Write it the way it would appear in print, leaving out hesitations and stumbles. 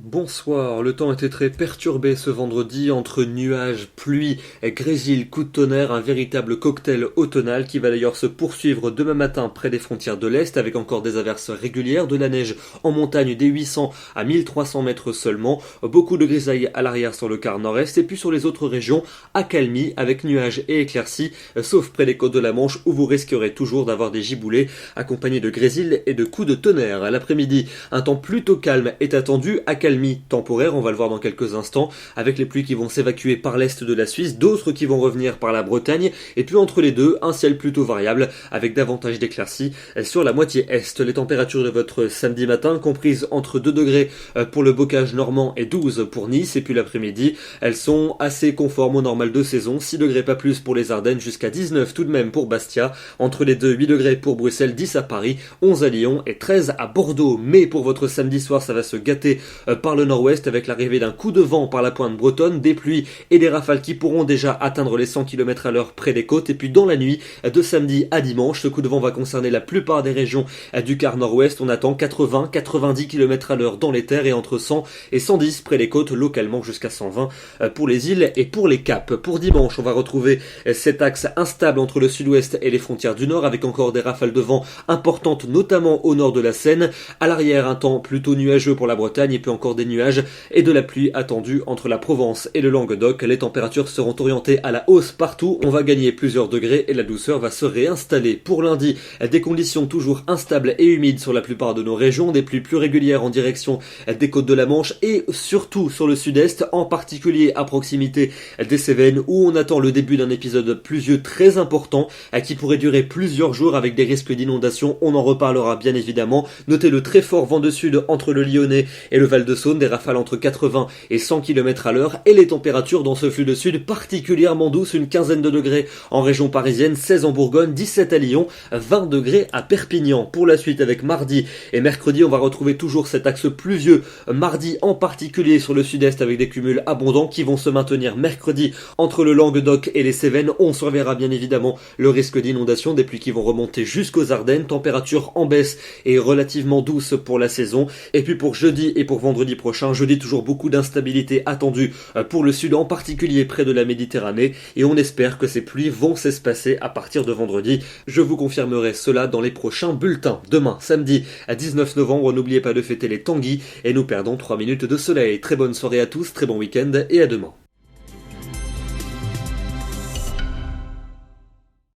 Bonsoir, le temps était très perturbé ce vendredi entre nuages, pluie, grésil, coups de tonnerre, un véritable cocktail automnal qui va d'ailleurs se poursuivre demain matin près des frontières de l'Est avec encore des averses régulières, de la neige en montagne des 800 à 1300 mètres seulement, beaucoup de grisailles à l'arrière sur le quart nord-est et puis sur les autres régions, accalmie avec nuages et éclaircies, sauf près des côtes de la Manche où vous risquerez toujours d'avoir des giboulées accompagnés de grésil et de coups de tonnerre. À l'après-midi, un temps plutôt calme est attendu, accalmie temporaire, on va le voir dans quelques instants, avec les pluies qui vont s'évacuer par l'est de la Suisse, d'autres qui vont revenir par la Bretagne, et puis entre les deux, un ciel plutôt variable, avec davantage d'éclaircies sur la moitié est. Les températures de votre samedi matin, comprises entre 2 degrés pour le bocage normand et 12 pour Nice, et puis l'après-midi, elles sont assez conformes au normal de saison, 6 degrés pas plus pour les Ardennes, jusqu'à 19 tout de même pour Bastia, entre les deux, 8 degrés pour Bruxelles, 10 à Paris, 11 à Lyon et 13 à Bordeaux. Mais pour votre samedi soir, ça va se gâter par le nord-ouest avec l'arrivée d'un coup de vent par la pointe bretonne, des pluies et des rafales qui pourront déjà atteindre les 100 km à l'heure près des côtes. Et puis dans la nuit de samedi à dimanche, ce coup de vent va concerner la plupart des régions du quart nord-ouest. On attend 80-90 km à l'heure dans les terres et entre 100 et 110 près des côtes, localement jusqu'à 120 pour les îles et pour les caps. Pour dimanche, on va retrouver cet axe instable entre le sud-ouest et les frontières du nord avec encore des rafales de vent importantes, notamment au nord de la Seine. À l'arrière, un temps plutôt nuageux pour la Bretagne et puis encore des nuages et de la pluie attendue entre la Provence et le Languedoc. Les températures seront orientées à la hausse partout. On va gagner plusieurs degrés et la douceur va se réinstaller. Pour lundi, des conditions toujours instables et humides sur la plupart de nos régions, des pluies plus régulières en direction des côtes de la Manche et surtout sur le sud-est, en particulier à proximité des Cévennes où on attend le début d'un épisode pluvieux très important qui pourrait durer plusieurs jours avec des risques d'inondation. On en reparlera bien évidemment. Notez le très fort vent de sud entre le Lyonnais et le Val-de-Saône, des rafales entre 80 et 100 km à l'heure et les températures dans ce flux de sud particulièrement douces, une quinzaine de degrés en région parisienne, 16 en Bourgogne, 17 à Lyon, 20 degrés à Perpignan. Pour la suite avec mardi et mercredi, on va retrouver toujours cet axe pluvieux, mardi en particulier sur le sud-est avec des cumuls abondants qui vont se maintenir mercredi entre le Languedoc et les Cévennes. On surveillera bien évidemment le risque d'inondation, des pluies qui vont remonter jusqu'aux Ardennes, température en baisse et relativement douce pour la saison. Et puis pour jeudi et pour vendredi prochain, jeudi toujours beaucoup d'instabilité attendue pour le sud, en particulier près de la Méditerranée, et on espère que ces pluies vont s'espacer à partir de vendredi. Je vous confirmerai cela dans les prochains bulletins. Demain, samedi, à 19 novembre, n'oubliez pas de fêter les Tanguy et nous perdons 3 minutes de soleil. Très bonne soirée à tous, très bon week-end et à demain.